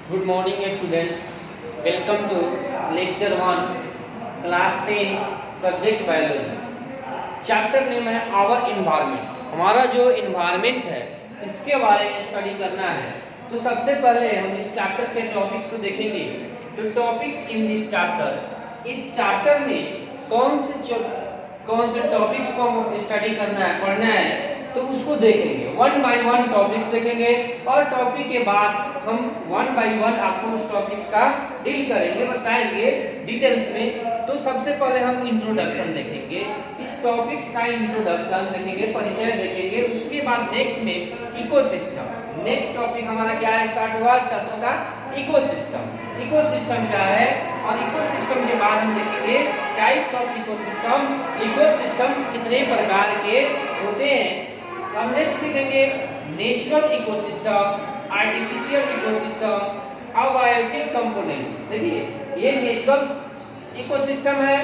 Good morning students. Welcome to lecture 1 class 10 subject biology. Chapter name है our environment. हमारा जो environment है इसके बारे में स्टडी करना है। तो सबसे पहले हम इस चैप्टर के टॉपिक्स को देखेंगे। तो टॉपिक्स इन दिस चैप्टर, इस चैप्टर में कौन से टॉपिक्स को हम स्टडी करना है, पढ़ना है, तो उसको देखेंगे। वन बाय वन टॉपिक्स देखेंगे और टॉपिक के बाद हम वन बाय वन आपको उस टॉपिक्स का डील करेंगे, बताएंगे डिटेल्स में। तो सबसे पहले हम इंट्रोडक्शन देखेंगे, इस टॉपिक्स का इंट्रोडक्शन देखेंगे, परिचय देखेंगे। उसके बाद नेक्स्ट में इकोसिस्टम। नेक्स्ट टॉपिक हमारा क्या है, स्टार्ट हुआ चैप्टर का इकोसिस्टम। इकोसिस्टम क्या है और इकोसिस्टम के बाद हम देखेंगे टाइप्स ऑफ इकोसिस्टम। इकोसिस्टम कितने प्रकार के होते हैं। हम नेक्स्ट देखेंगे natural ecosystem, artificial ecosystem, abiotic components. देखिए ये नेचुरल इकोसिस्टम है,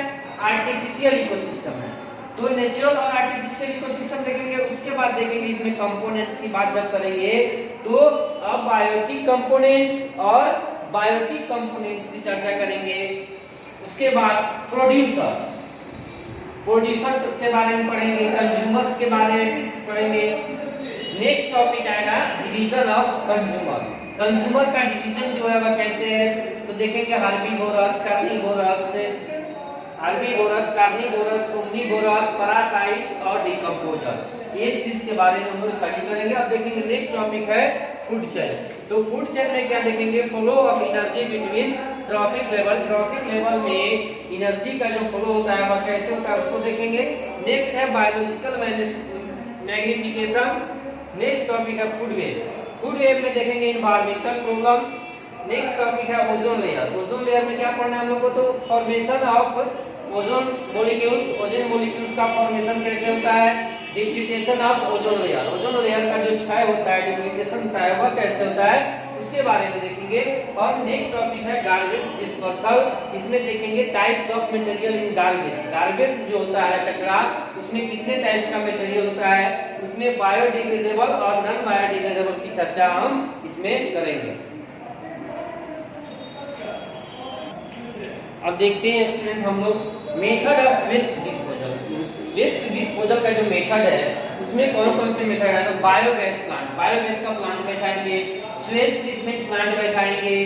आर्टिफिशियल इकोसिस्टम है। तो नेचुरल और आर्टिफिशियल इकोसिस्टम देखेंगे। उसके बाद देखेंगे इसमें कंपोनेंट्स की बात जब करेंगे तो अबायोटिक कंपोनेंट्स और बायोटिक कंपोनेंट्स की चर्चा करेंगे। उसके बाद प्रोड्यूसर के बारे में पढ़ेंगे, कंज्यूमर्स के बारे में पढ़ेंगे। नेक्स्ट टॉपिक आएगा डिवीजन ऑफ कंज्यूमर। कंज्यूमर का डिवीजन जो है वह कैसे है, तो देखेंगे हर्बीवोरस, कार्निवोरस, ओमनीवोरस, पैरासाइट्स और डिकम्पोजर। ये चीज के बारे में हम लोग स्टडी करेंगे। अब देखेंगे नेक्स्ट टॉपिक है फूड चेन। तो फूड चेन में क्या देखेंगे, flow of energy between trophic level. Trophic level में एनर्जी का जो फ्लो होता है वह कैसे होता है उसको देखेंगे। नेक्स्ट है बायोलॉजिकल मैग्निफिकेशन। नेक्स्ट टॉपिक है फूड वेब। फूड वेब में देखेंगे एनवायरमेंटल प्रॉब्लम्स। नेक्स्ट टॉपिक है ओजोन लेयर। ओजोन लेयर में क्या पढ़ना है हम लोग को, तो formation of ozone molecules. Ozone molecules का फॉर्मेशन कैसे होता है, depletion of ozone layer. Ozone layer का जो क्षय होता है, डिप्लीटेशन होता है, वह कैसे होता है उसके बारे में देखेंगे। और नेक्स्ट टॉपिक है गार्बेज डिस्पर्सल। इसमें देखेंगे types of material in garbage. Garbage जो होता है कचरा, उसमें कितने टाइप्स का मटेरियल होता है, उसमें बायोडिग्रेडेबल और नॉन बायोडिग्रेडेबल की चर्चा हम इसमें करेंगे। अब देखते हैं स्टूडेंट हम लोग method of waste disposal. Waste disposal का जो मेथड है उसमें कौन से मेथड है, तो बायोगैस का प्लांट बैठाएंगे, स्वेज ट्रीटमेंट प्लांट बैठाएंगे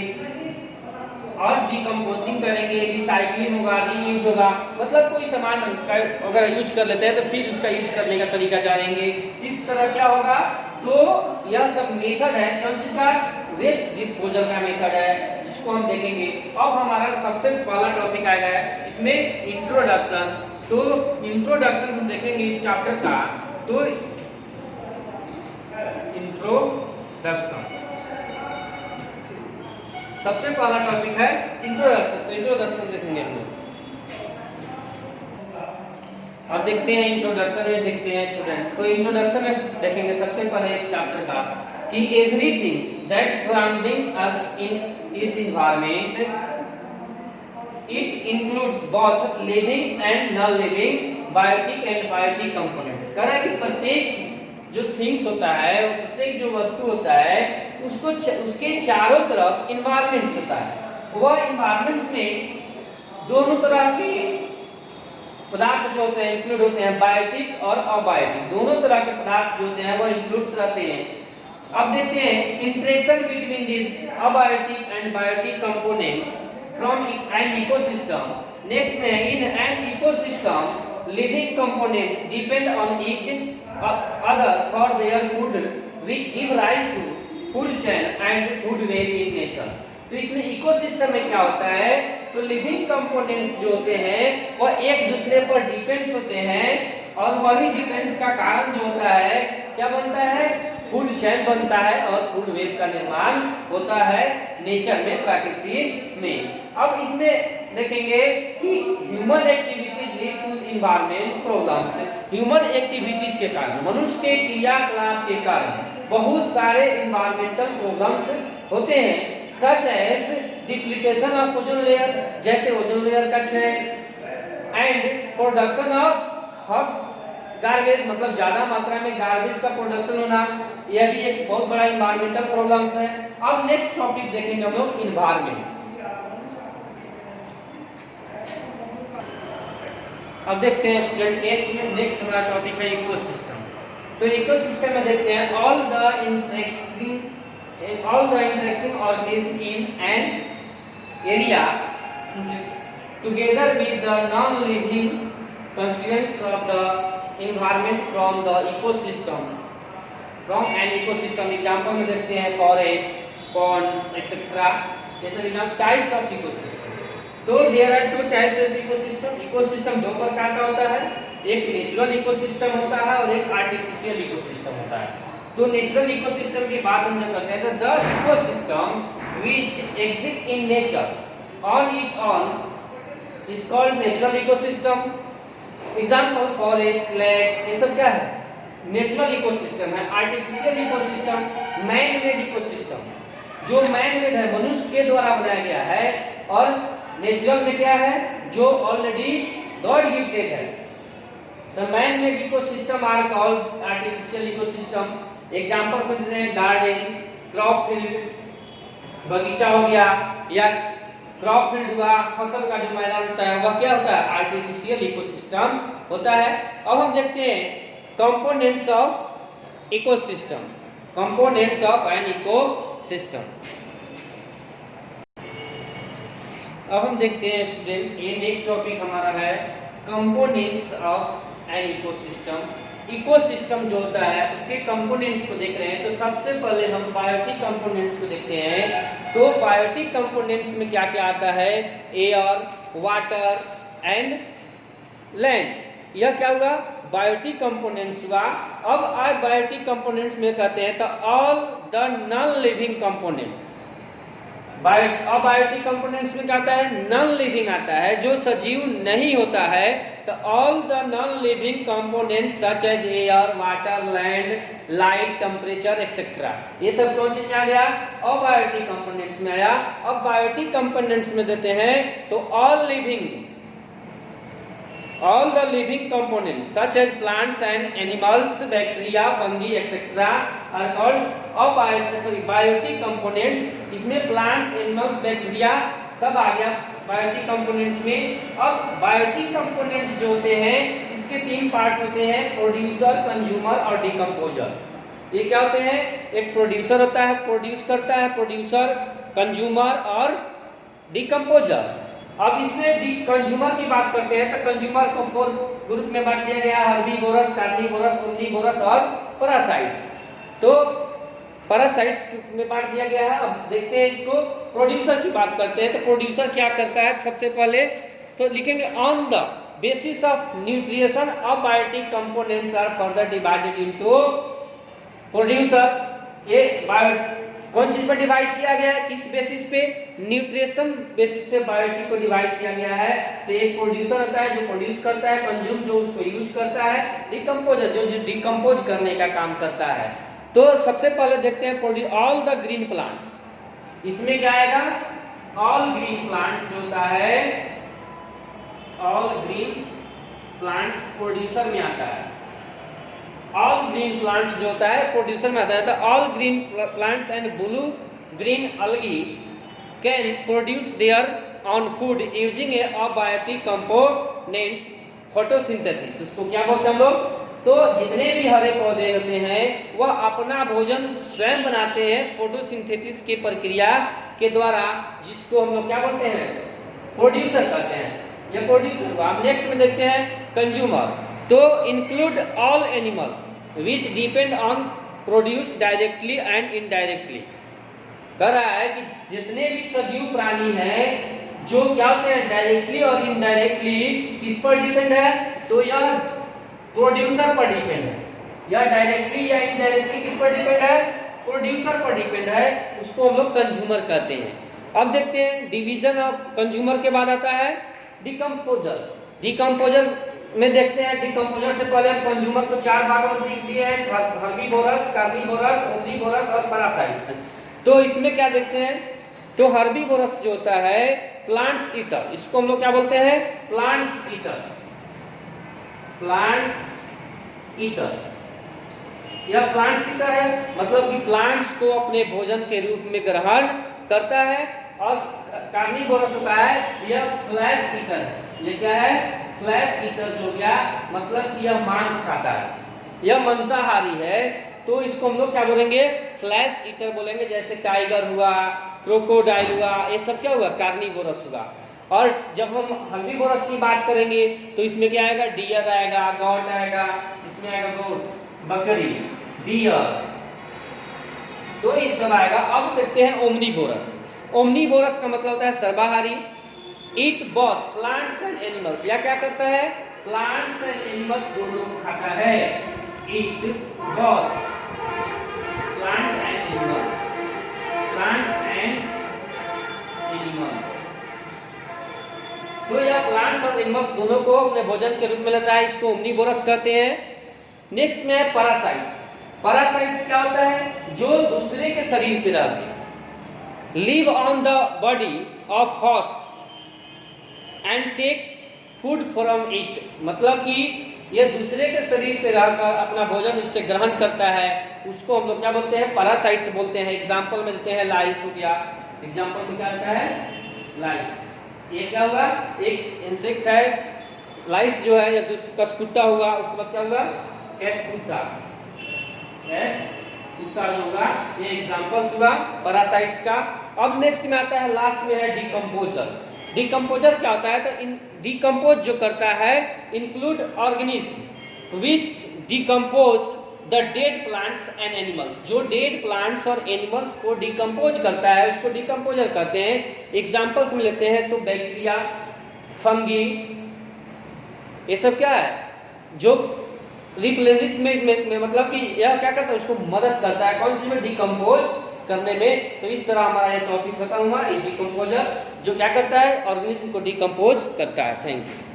और डिकम्पोजिंग करेंगे, रिसाइकलिंग होगा, रीयूज होगा। मतलब कोई सामान अगर यूज कर लेते हैं तो फिर उसका यूज करने का तरीका जानेंगे। इस तरह क्या होगा, तो यह सब मेथड है कौन सी का, वेस्ट डिस्पोजल का मेथड है, जिसको हम देखेंगे। अब हमारा सबसे पहला टॉपिक आएगा इसमें इंट्रोडक्शन। तो इंट्रोडक्शन हम देखेंगे इस चैप्टर का। तो इंट्रोडक्शन सबसे पहला टॉपिक है इंट्रोडक्शन। तो इंट्रोडक्शन देखेंगे हम लोग। अब देखते हैं इंट्रोडक्शन में, देखते हैं स्टूडेंट। तो इंट्रोडक्शन में देखेंगे सबसे पहले इस चैप्टर का कि everything that surrounding us in is environment, it includes both living and non living, biotic and biotic components. कह रहा है कि प्रत्येक जो थिंग्स होता है, प्रत्येक जो वस्तु होता है उसको उसके चारों तरफ एनवायरनमेंट होता है। वह एनवायरनमेंट में दोनों तरह के पदार्थ जो होते हैं इंक्लूड होते हैं, बायोटिक और अबायोटिक। दोनों तरह के पदार्थ जो होते हैं वो इंक्लूड रहते हैं। अब देखते हैं interaction between this abiotic and biotic components from an ecosystem. Next में in an ecosystem living components depend on each other for their food which give rise to food chain and food web in nature. तो इसमें ecosystem में क्या होता है, तो living components जो होते हैं वो एक दूसरे पर डिपेंड्स होते हैं और वही डिपेंड्स का कारण जो होता है क्या बनता है, फूड चेन बनता है और फूड वेब का निर्माण होता है नेचर में, प्रकृति में। अब इसमें देखेंगे कि human activities lead to environment problems. Human activities के कारण, मनुष्य के क्रियाकलाप के कारण बहुत सारे एनवायरमेंटल प्रॉब्लम्स होते हैं, such as depletion of ozone layer, जैसे ओजोन लेयर का क्षय, एंड प्रोडक्शन ऑफ गार्बेज, मतलब ज्यादा मात्रा में गार्बेज का प्रोडक्शन होना, यह भी एक बहुत बड़ा एनवायरमेंटल प्रॉब्लम्स है। अब नेक्स्ट टॉपिक देखेंगे हम लोग इन्वायरमेंट। अब देखते हैं स्टूडेंट नेक्स्ट हमारा टॉपिक है इकोसिस्टम। तो इकोसिस्टम में देखते हैं all the interacting organism in an area together with the non living constituents of the environment from the ecosystem, from an ecosystem। Example में देखते हैं फॉरेस्ट, ponds, etc. ये सब एग्जांपल टाइप्स ऑफ इकोसिस्टम। तो there are two types of ecosystem. Ecosystem दो प्रकार का होता है, एक नेचुरल इकोसिस्टम होता है और एक आर्टिफिशियल इकोसिस्टम होता है। तो नेचुरल इकोसिस्टम की बात हम जब करते हैं तो the ecosystem which exist in nature on it on is called natural ecosystem. Example forest, lake, ये सब क्या है? नेचुरल इकोसिस्टम है। Artificial ecosystem man made ecosystem, जो मैन मेड है, मनुष्य के द्वारा बनाया गया है। और नेचुरल में क्या है? जो ऑलरेडी गॉड गिफ्टेड है। The man made ecosystem are called artificial ecosystem. Examples में देते हैं गार्डन, क्रॉप फील्ड, बगीचा हो गया, या क्रॉप फील्ड हुआ, फसल का जो मैदान होता है वह क्या होता है? आर्टिफिशियल इकोसिस्टम होता है। अब हम देखते हैं components of ecosystem, components of an ecosystem. अब हम देखते हैं स्टूडेंट, ये नेक्स्ट टॉपिक हमारा है components of an ecosystem. Ecosystem जो होता है उसके कंपोनेंट्स को देख रहे हैं। तो सबसे पहले हम बायोटिक कंपोनेंट्स को देखते हैं। तो बायोटिक कंपोनेंट्स में क्या क्या आता है? Air, water and land. यह क्या हुआ? बायोटिक कंपोनेंट्स हुआ। अब आज बायोटिक कंपोनेंट्स में कहते हैं तो all the non living components. Biotic components में क्या आता है? नॉन लिविंग आता है, जो सजीव नहीं होता है। तो all the non living components such as air, water, land, light, temperature etcetera. ये सब कौन चीज में आ गया? अबायोटिक कंपोनेंट्स में आया। अब बायोटिक कंपोनेंट्स में देते हैं तो all the living components such as plants and animals, bacteria, fungi etcetera are called biotic components. इसमें प्लांट्स, एनिमल्स, बैक्टीरिया सब आ गया बायोटिक कंपोनेंट्स में। अब बायोटिक कंपोनेंट्स जो होते हैं इसके तीन पार्ट्स होते हैं, प्रोड्यूसर, कंज्यूमर और डिकम्पोजर। ये क्या होते हैं? एक प्रोड्यूसर होता है, प्रोड्यूस करता है, प्रोड्यूसर, कंज्यूमर और डिकम्पोजर। अब इसमें कंज्यूमर की बात करते हैं तो कंज्यूमर को 4 ग्रुप में बांट दिया गया है, हर्बीवोरस, कार्निवोरस, ओमनीवोरस और पैरासाइट्स। तो पैरासाइट्स में बांट दिया गया है। अब देखते हैं इसको प्रोड्यूसर की बात करते हैं। तो प्रोड्यूसर क्या करता है? सबसे पहले तो लिखेंगे on the basis of nutrition abiotic components are further divided into producer. ये कौन चीज पर डिवाइड किया गया है? किस बेसिस पे? न्यूट्रिशन बेसिस पे बायोटिक को डिवाइड किया गया है। तो एक प्रोड्यूसर होता है जो प्रोड्यूस करता है, कंज्यूम जो उसको यूज करता है, डिकम्पोजर जो डिकम्पोज करने का काम करता है। तो सबसे पहले देखते हैं ऑल द ग्रीन प्लांट्स। इसमें क्या आएगा? ऑल ग्रीन प्लांट्स जो होता है, ऑल ग्रीन प्लांट्स प्रोड्यूसर में आता है। ऑल ग्रीन प्लांट्स जो होता है प्रोड्यूसर में आता है। तो all green plants and blue green algae can produce their on food using A abiotic components photosynthesis. इसको क्या बोलते हैं हम लोग? तो जितने भी हरे पौधे होते हैं वह अपना भोजन स्वयं बनाते हैं फोटोसिंथेसिस की प्रक्रिया के द्वारा, जिसको हम लोग क्या बोलते हैं? प्रोड्यूसर कहते हैं। ये प्रोड्यूसर। हम नेक्स्ट में देखते हैं कंज्यूमर। तो include all animals which depend on produce directly and indirectly. कह रहा है कि जितने भी सजीव प्राणी हैं जो क्या होते हैं? डायरेक्टली और इनडायरेक्टली किस पर डिपेंड है? तो यह प्रोड्यूसर पर डिपेंड है। या डायरेक्टली या इनडायरेक्टली किस पर डिपेंड है? प्रोड्यूसर पर डिपेंड है। उसको हम लोग कंज्यूमर कहते हैं। अब देखते हैं डिवीजन ऑफ कंज्यूमर के बाद आता है डिकम्पोजर। डिकम्पोजर में देखते हैं, डिकम्पोजर से पहले कंज्यूमर को 4 भागों में देख दिए हैं, हर्बीवोरस, कार्निवोरस, ओमनीवोरस और पैरासाइट्स। तो इसमें क्या देखते हैं? तो हर्बीवोरस जो होता है प्लांट्स ईटर, इसको हम लोग क्या बोलते हैं? Plants eater. Plants eater. यह प्लांट ईटर है, मतलब कि प्लांट्स को अपने भोजन के रूप में ग्रहण करता है। और कार्निवोरस होता है यह फ्लैश ईटर है। ये क्या है? फ्लैश ईटर जो गया, मतलब कि यह मांस खाता है, यह मांसाहारी है, तो इसको हम लोग क्या बोलेंगे? फ्लैश ईटर बोलेंगे। जैसे टाइगर हुआ, क्रोकोडाइल हुआ, ये सब क्या हुआ? कार्निवोरस हुआ। और जब हम हर्बीवोरस की बात करेंगे तो इसमें क्या आएगा? डियर आएगा, गॉट आएगा, इसमें आएगा गोट, बकरी, डियर, तो इस तरह आएगा। अब देखते हैं ओमनीवोरस। ओमनीवोरस का मतलब होता है सर्वाहारी। Eat both plants and animals, या क्या करता है? प्लांट्स एंड एनिमल्स दोनों को खाता है। Eat both plant and animals, plants and animals, तो यह प्लांट्स और एनिमल्स दोनों को अपने भोजन के रूप में लेता है, इसको ओमनीवोरस कहते हैं। नेक्स्ट में है पैरासाइट्स। पैरासाइट्स क्या होता है? जो दूसरे के शरीर पे रहते हैं, live on the body of host and take food from it, मतलब कि ये दूसरे के शरीर पे रहकर अपना भोजन इससे ग्रहण करता है, उसको हम लोग क्या बोलते हैं? पैरासाइट्स बोलते हैं। एग्जाम्पल में देते हैं लाइस हो गया, एग्जाम्पल में क्या आता है? लाइस। ये क्या होगा? एक इंसेक्ट है, लाइस जो है, या कसकुट्टा होगा, उसके बाद क्या होगा? कैसकुट्टा, कैसकुट्टा जो होगा, ये एग्जाम्पल्स हुआ पैरासाइट्स का। अब नेक्स्ट में आता है, लास्ट में है डिकम्पोजर। डिकम्पोजर क्या होता है? तो इन डिकम्पोज जो करता है, include organism which decompose the dead plants and animals, जो डेड प्लांट्स और एनिमल्स को डिकम्पोज करता है उसको डिकम्पोजर कहते हैं। एग्जाम्पल्स में लेते हैं तो बैक्टीरिया, फंगी, ये सब क्या है? जो रिप्लेनिशमेंट में मतलब कि यह क्या करता है? उसको मदद करता है कौन सी में? डिकम्पोज करने में। तो इस तरह हमारा ये टॉपिक खत्म हुआ। डिकम्पोजर जो क्या करता है? ऑर्गेनिज्म को डिकम्पोज करता है। Thank you.